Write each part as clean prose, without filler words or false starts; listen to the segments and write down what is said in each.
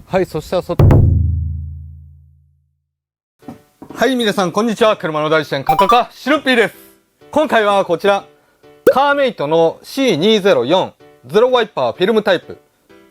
はい、そしたらはい、皆さんこんにちは。車の大自然カカカシルッピーです。今回はこちらカーメイトの C204 ゼロワイパーフィルムタイプ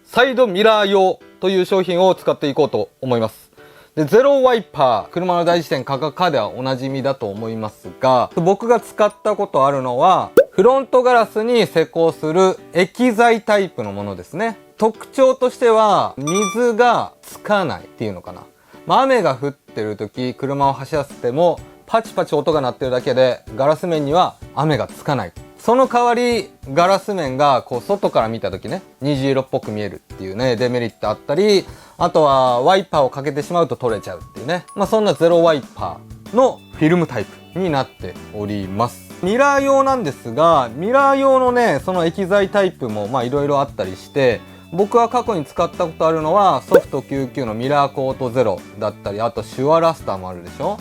サイドミラー用という商品を使っていこうと思います。で、ゼロワイパー、車の大辞典カカカではおなじみだと思いますが、僕が使ったことあるのはフロントガラスに施工する液剤タイプのものですね。特徴としては水がつかないっていうのかな。雨が降ってる時車を走らせてもパチパチ音が鳴ってるだけでガラス面には雨がつかない。その代わりガラス面がこう外から見た時ね、虹色っぽく見えるっていうね、デメリットあったり、あとはワイパーをかけてしまうと取れちゃうっていうね、そんなゼロワイパーのフィルムタイプになっております。ミラー用なんですが、ミラー用のね、その液剤タイプもいろいろあったりして、僕は過去に使ったことあるのはソフト99のミラーコートゼロだったり、あとシュアラスターもあるでしょ、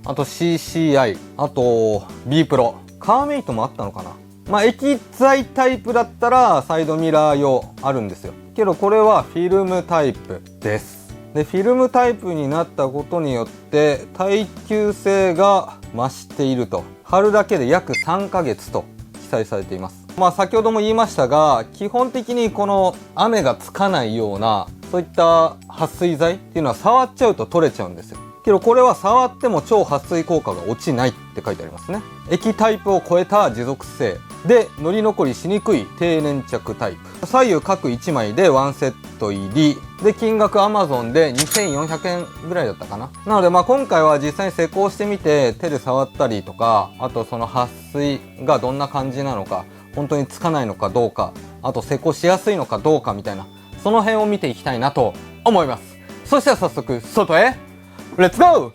あと CCI、 あと B プロ、カーメイトもあったのかな。液剤タイプだったらサイドミラー用あるんですよ。けどこれはフィルムタイプです。で、フィルムタイプになったことによって耐久性が増していると。貼るだけで約3ヶ月と記載されています。先ほども言いましたが、基本的にこの雨がつかないようなそういった撥水剤っていうのは触っちゃうと取れちゃうんですよ。けどこれは触っても超撥水効果が落ちないって書いてありますね。液タイプを超えた持続性で乗り残りしにくい低粘着タイプ、左右各1枚で1セット入りで、金額 Amazon で2400円ぐらいだったかな。なので今回は実際に施工してみて手で触ったりとか、あとその撥水がどんな感じなのか、本当につかないのかどうか、あと施工しやすいのかどうかみたいな、その辺を見ていきたいなと思います。そしたら早速外へレッツゴー。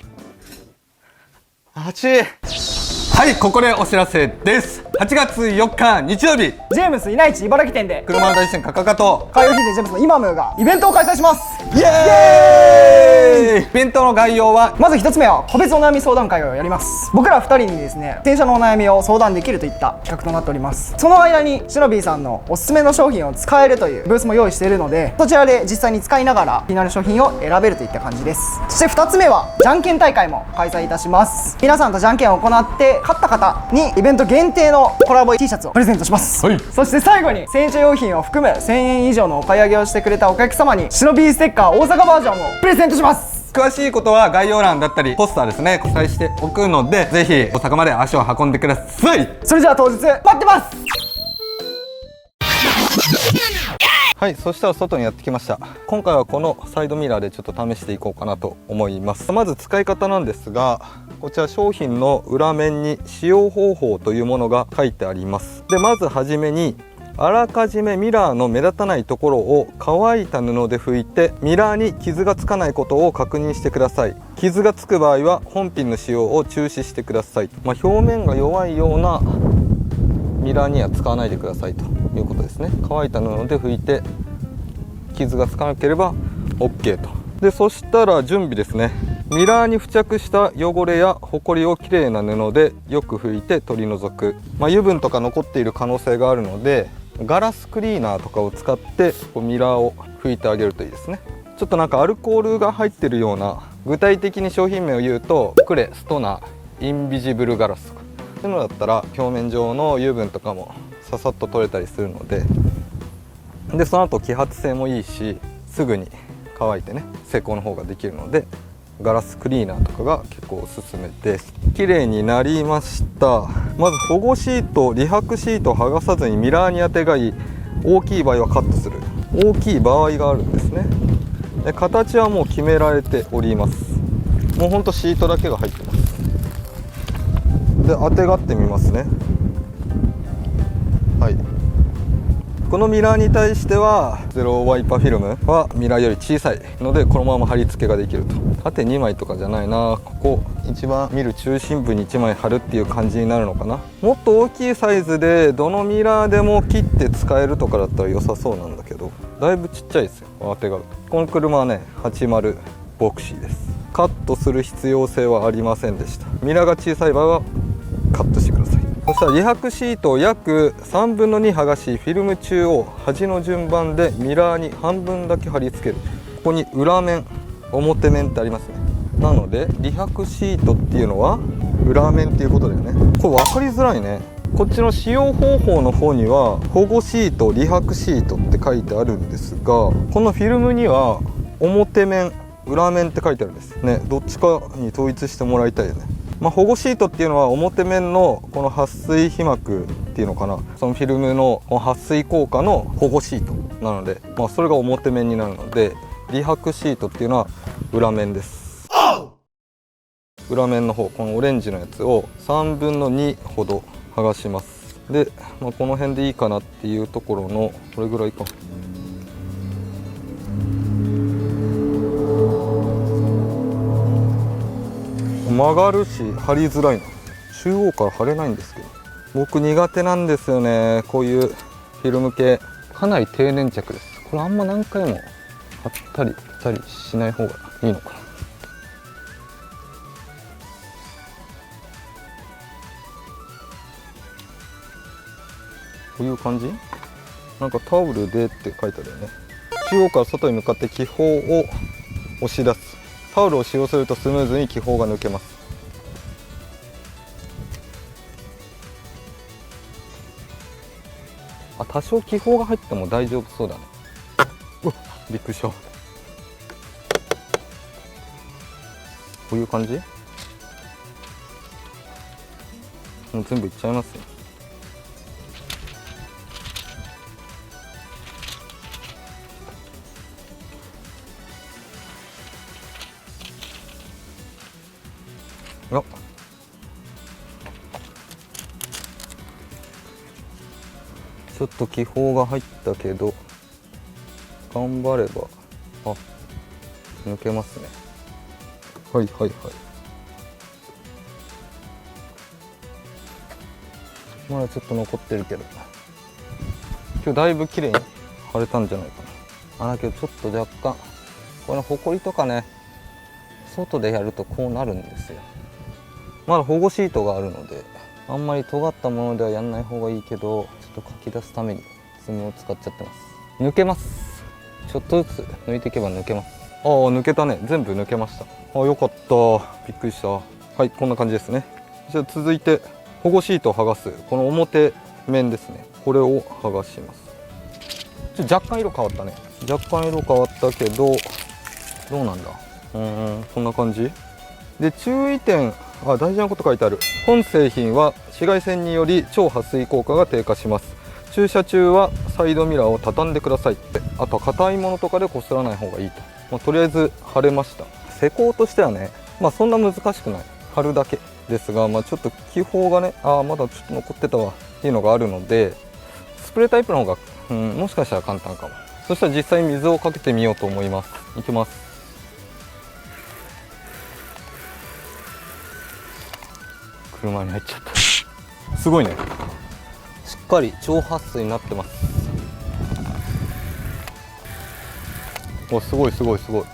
はい、ここでお知らせです。8月4日日曜日、ジェームス稲市茨城店で車の大自然カカカとカー用品店ジェームスのイマムがイベントを開催します。イエーイ。イベントの概要は、まず1つ目は個別お悩み相談会をやります。僕ら2人にですね、洗車のお悩みを相談できるといった企画となっております。その間にシノビーさんのおすすめの商品を使えるというブースも用意しているので、そちらで実際に使いながら気になる商品を選べるといった感じです。そして2つ目はじゃんけん大会も開催いたします。皆さんとじゃんけんを行って勝った方にイベント限定のコラボ T シャツをプレゼントします、そして最後に洗車用品を含む1000円以上のお買い上げをしてくれたお客様にシノビーステッカー大阪バージョンをプレゼントします。詳しいことは概要欄だったりポスターですね、記載しておくので、ぜひ大阪まで足を運んでください。それじゃあ当日待ってます。はい、そしたら外にやってきました。今回はこのサイドミラーでちょっと試していこうかなと思います。まず使い方なんですが、こちら商品の裏面に使用方法というものが書いてあります。で、まずはじめにあらかじめミラーの目立たないところを乾いた布で拭いてミラーに傷がつかないことを確認してください。傷がつく場合は本品の使用を中止してください。表面が弱いようなミラーには使わないでくださいということですね。乾いた布で拭いて傷がつかなければ OK と。で、そしたら準備ですね。ミラーに付着した汚れやホコリをきれいな布でよく拭いて取り除く。油分とか残っている可能性があるのでガラスクリーナーとかを使ってミラーを拭いてあげるといいですね。ちょっとアルコールが入ってるような、具体的に商品名を言うとクレ、ストナ、インビジブルガラスとかそういうのだったら表面上の油分とかもささっと取れたりするので、その後揮発性もいいしすぐに乾いてね施工の方ができるのでガラスクリーナーとかが結構おすすめです。綺麗になりました。まず保護シート、離白シートを剥がさずにミラーにあてがい、大きい場合はカットする。大きい場合があるんですね。で、形はもう決められております。もうほんとシートだけが入ってます。で、あてがってみますね。はい、このミラーに対してはゼロワイパーフィルムはミラーより小さいのでこのまま貼り付けができると。縦2枚とかじゃないな、ここ一番見る中心部に1枚貼るっていう感じになるのかな。もっと大きいサイズでどのミラーでも切って使えるとかだったら良さそうなんだけど、だいぶちっちゃいですよ、当てが。この車はね80ボクシーです。カットする必要性はありませんでした。ミラーが小さい場合はカットしてください。そしたら離白シートを約3分の2剥がし、フィルム中央端の順番でミラーに半分だけ貼り付ける。こに裏面表面ってありますね。なので離白シートっていうのは裏面っていうことだよね。これ分かりづらいね。こっちの使用方法の方には保護シート、離白シートって書いてあるんですが、このフィルムには表面裏面って書いてあるんですね。どっちかに統一してもらいたいよね。保護シートっていうのは表面のこの撥水皮膜っていうのかな、そのフィルムの撥水効果の保護シートなので、それが表面になるので、離白シートっていうのは裏面です。裏面の方、このオレンジのやつを3分の2ほど剥がします。で、この辺でいいかなっていうところのこれぐらいか。曲がるし貼りづらいの。中央から貼れないんですけど、僕苦手なんですよね、こういうフィルム系。かなり低粘着です。これあんま何回も貼ったりしたりしない方がいいのかな。こういう感じ。なんかタオルでって書いてあるよね。中央から外に向かって気泡を押し出す。タオルを使用するとスムーズに気泡が抜けます。多少気泡が入っても大丈夫そうだね。びっくりした。こういう感じ。もう全部いっちゃいますよ。よっ、ちょっと気泡が入ったけど頑張れば抜けますね。はいはいはい。まだちょっと残ってるけど、今日だいぶ綺麗に貼れたんじゃないかな。だけどちょっと若干このホコリとかね、外でやるとこうなるんですよ。まだ保護シートがあるので、あんまり尖ったものではやんない方がいいけど、ちょっと書き出すために爪を使っちゃってます。抜けます。ちょっとずつ抜いていけば抜けます。抜けたね。全部抜けました。よかった。びっくりした。はい、こんな感じですね。じゃあ続いて保護シートを剥がすこの表面ですね。これを剥がします。若干色変わったね。若干色変わったけど、どうなんだ。こんな感じで、注意点、大事なこと書いてある。本製品は紫外線により超撥水効果が低下します。駐車中はサイドミラーを畳んでくださいって。あとは硬いものとかでこすらない方がいいと。とりあえず貼れました。施工としてはね、そんな難しくない。貼るだけですが、ちょっと気泡がね、まだちょっと残ってたわっていうのがあるので、スプレータイプの方が、もしかしたら簡単かも。そしたら実際に水をかけてみようと思います。いきます。車に入っちゃった。すごいね。しっかり超撥水になってます。すごいすごいすごい。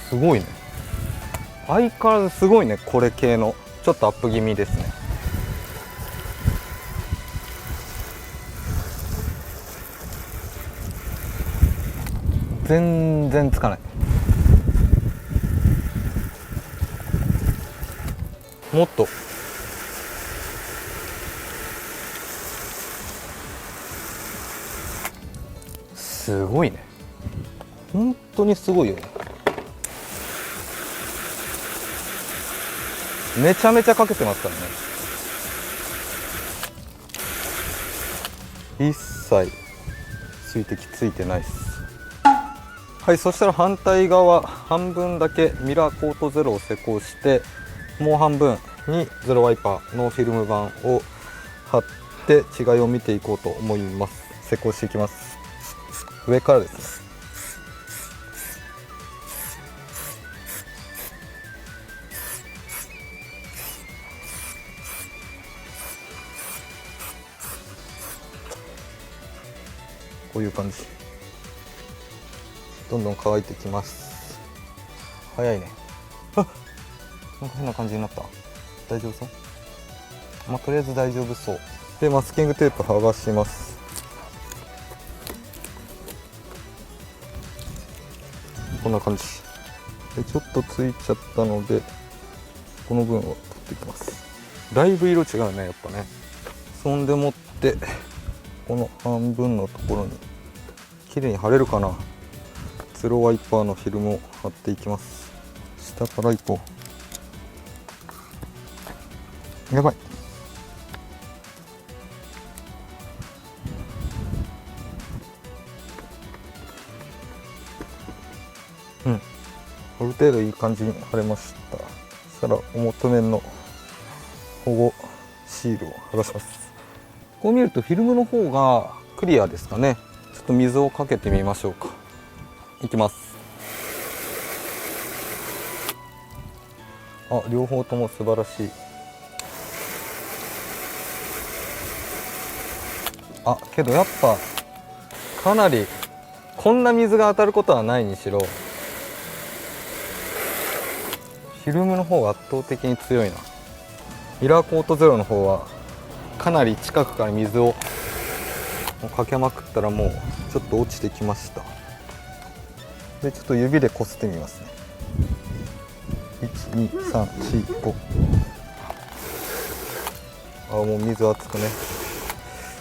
すごいね。相変わらずすごいね。これ系のちょっとアップ気味ですね。全然つかない。もっとすごいね。本当にすごいよね。めちゃめちゃかけてますからね。一切水滴ついてないです。はい、そしたら反対側半分だけミラーコートゼロを施工して、もう半分にゼロワイパーのフィルム板を貼って違いを見ていこうと思います。施工していきます。上からですね。こういう感じ。どんどん乾いてきます。早いね。なんか変な感じになった。大丈夫そう？とりあえず大丈夫そう。で、マスキングテープ剥がします。こんな感じで、ちょっとついちゃったのでこの分を取っていきます。だいぶ色違うね、やっぱね。そんでもってこの半分のところに綺麗に貼れるかな、ゼロワイパーのフィルムを貼っていきます。下からいこう。やばい。うん、ある程度いい感じに貼れました。そしたら表面の保護シールを剥がします。こう見るとフィルムの方がクリアですかね。ちょっと水をかけてみましょうか。いきます。あ、両方とも素晴らしい。あ、けどやっぱかなりこんな水が当たることはないにしろ、フィルムの方が圧倒的に強いな。ミラーコートゼロの方はかなり近くから水をかけまくったらもうちょっと落ちてきました。でちょっと指でこすってみますね。12345。あ、もう水熱くね。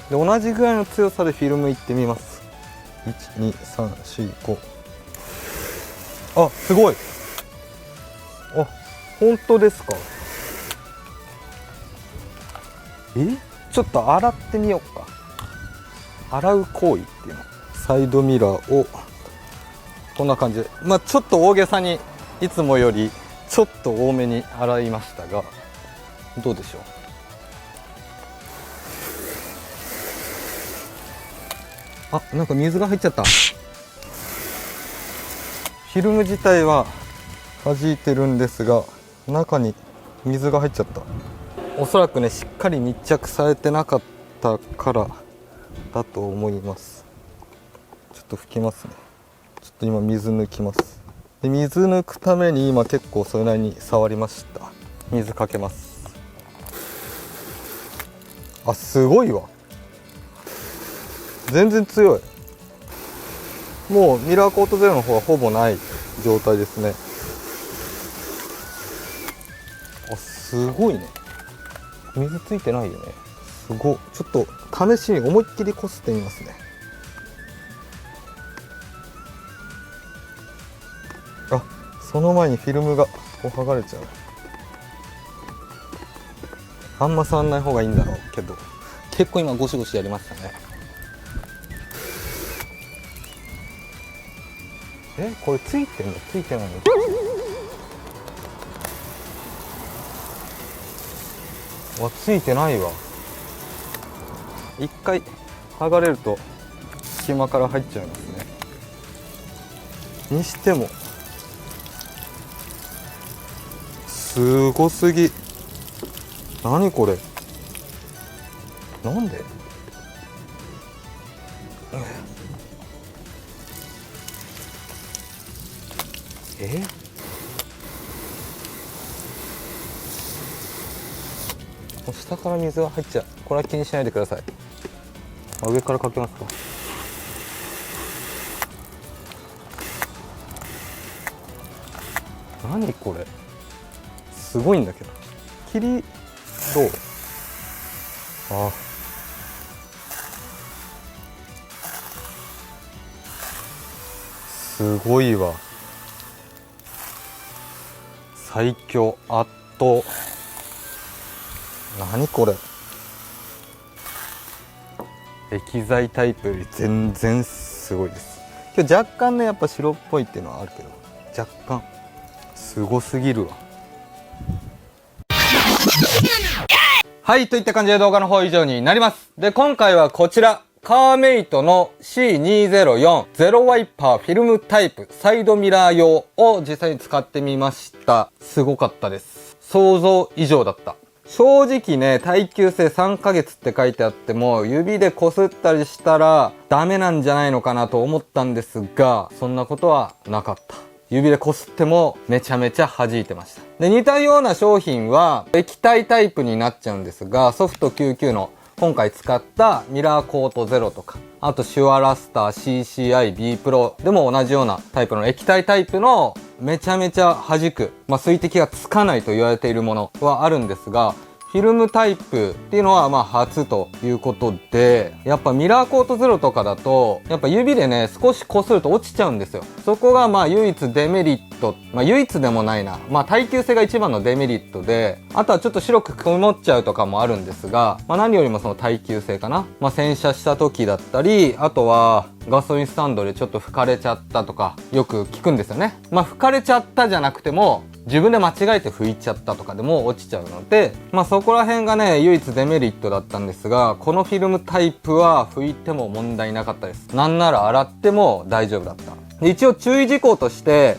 で同じぐらいの強さでフィルムいってみます。12345。あ、すごい。あ、本当ですか。ちょっと洗ってみようか。洗う行為っていうの。サイドミラーをこんな感じで、まあちょっと大げさにいつもよりちょっと多めに洗いましたが、どうでしょう。あ、なんか水が入っちゃった。フィルム自体は弾いてるんですが、中に水が入っちゃった。おそらくね、しっかり密着されてなかったからだと思います。ちょっと拭きますね。ちょっと今水抜きます。で水抜くために今結構それなりに触りました。水かけます。あ、すごいわ。全然強い。もうミラーコートゼロの方はほぼない状態ですね。あ、すごいね。水ついてないよね。すごい。ちょっと試しに思いっきりこすってみますね。あ、その前にフィルムがこう剥がれちゃう。あんま触んない方がいいんだろうけど、結構今ゴシゴシやりましたね。これついてんのついてないの。ついてないわ。一回剥がれると隙間から入っちゃいますね。にしてもすごすぎ。何これ。なんで。下から水が入っちゃう。これは気にしないでください。上からかけますか。何これ。すごいんだけど。霧どう。あ、すごいわ。最強、圧倒。何これ。液剤タイプより全然すごいです。今日若干ね、やっぱ白っぽいっていうのはあるけど、若干すごすぎるわ。はい、といった感じで動画の方以上になります。で、今回はこちら、カーメイトの C204 ゼロワイパーフィルムタイプサイドミラー用を実際に使ってみました。すごかったです。想像以上だった。正直ね、耐久性3ヶ月って書いてあっても、指でこすったりしたらダメなんじゃないのかなと思ったんですが、そんなことはなかった。指でこすってもめちゃめちゃ弾いてました。で、似たような商品は液体タイプになっちゃうんですが、ソフト99の今回使ったミラーコートゼロとか、あとシュアラスター CCI-B プロでも同じようなタイプの液体タイプのめちゃめちゃ弾く、水滴がつかないと言われているものはあるんですが、フィルムタイプっていうのは初ということで、やっぱミラーコートゼロとかだとやっぱ指でね少し擦ると落ちちゃうんですよ。そこが唯一デメリット、唯一でもないな、耐久性が一番のデメリットで、あとはちょっと白く曇っちゃうとかもあるんですが、何よりもその耐久性かな。洗車した時だったり、あとはガソリンスタンドでちょっと吹かれちゃったとかよく聞くんですよね。吹かれちゃったじゃなくても自分で間違えて拭いちゃったとかでも落ちちゃうので、そこら辺がね唯一デメリットだったんですが、このフィルムタイプは拭いても問題なかったです。なんなら洗っても大丈夫だった。で、一応注意事項として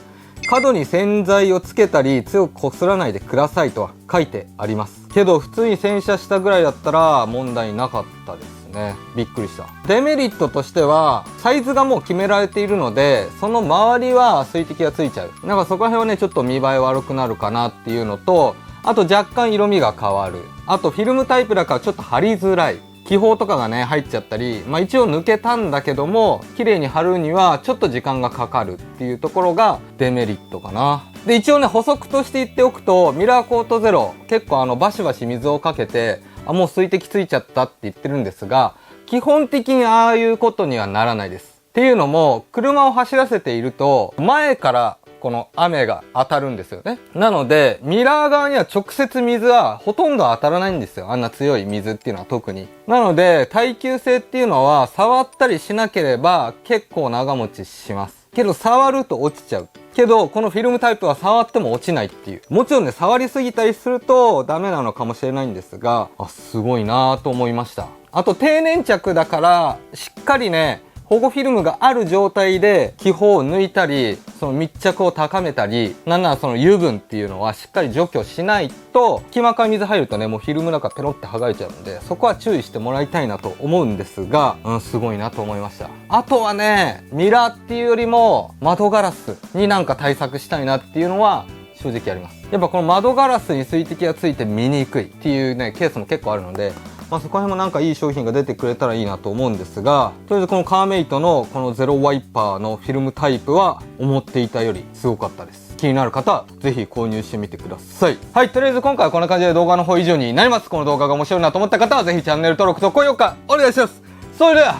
角に洗剤をつけたり強くこすらないでくださいとは書いてありますけど、普通に洗車したぐらいだったら問題なかったですね。びっくりした。デメリットとしてはサイズがもう決められているので、その周りは水滴がついちゃう。そこら辺はねちょっと見栄え悪くなるかなっていうのと、あと若干色味が変わる。あとフィルムタイプだからちょっと貼りづらい。気泡とかがね入っちゃったり、一応抜けたんだけども綺麗に貼るにはちょっと時間がかかるっていうところがデメリットかな。で、一応ね補足として言っておくと、ミラーコートゼロ結構バシバシ水をかけてもう水滴ついちゃったって言ってるんですが、基本的にああいうことにはならないです。っていうのも、車を走らせていると前からこの雨が当たるんですよね。なのでミラー側には直接水はほとんど当たらないんですよ。あんな強い水っていうのは特に。なので耐久性っていうのは触ったりしなければ結構長持ちします。けど触ると落ちちゃう。けどこのフィルムタイプは触っても落ちないっていう。もちろんね触りすぎたりするとダメなのかもしれないんですが、すごいなぁと思いました。あと低粘着だからしっかりね保護フィルムがある状態で気泡を抜いたり、その密着を高めたり、なんならその油分っていうのはしっかり除去しないと、隙間から水入るとねもうフィルムなんかペロって剥がれちゃうので、そこは注意してもらいたいなと思うんですが、すごいなと思いました。あとはねミラーっていうよりも窓ガラスに対策したいなっていうのは正直あります。やっぱこの窓ガラスに水滴がついて見にくいっていうねケースも結構あるので、そこら辺もいい商品が出てくれたらいいなと思うんですが、とりあえずこのカーメイトのこのゼロワイパーのフィルムタイプは思っていたよりすごかったです。気になる方はぜひ購入してみてください。はい、とりあえず今回はこんな感じで動画の方以上になります。この動画が面白いなと思った方はぜひチャンネル登録と高評価お願いします。それでは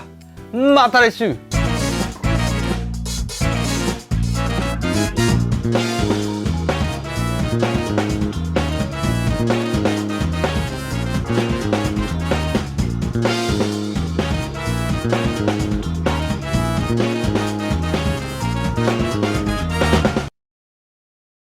また来週。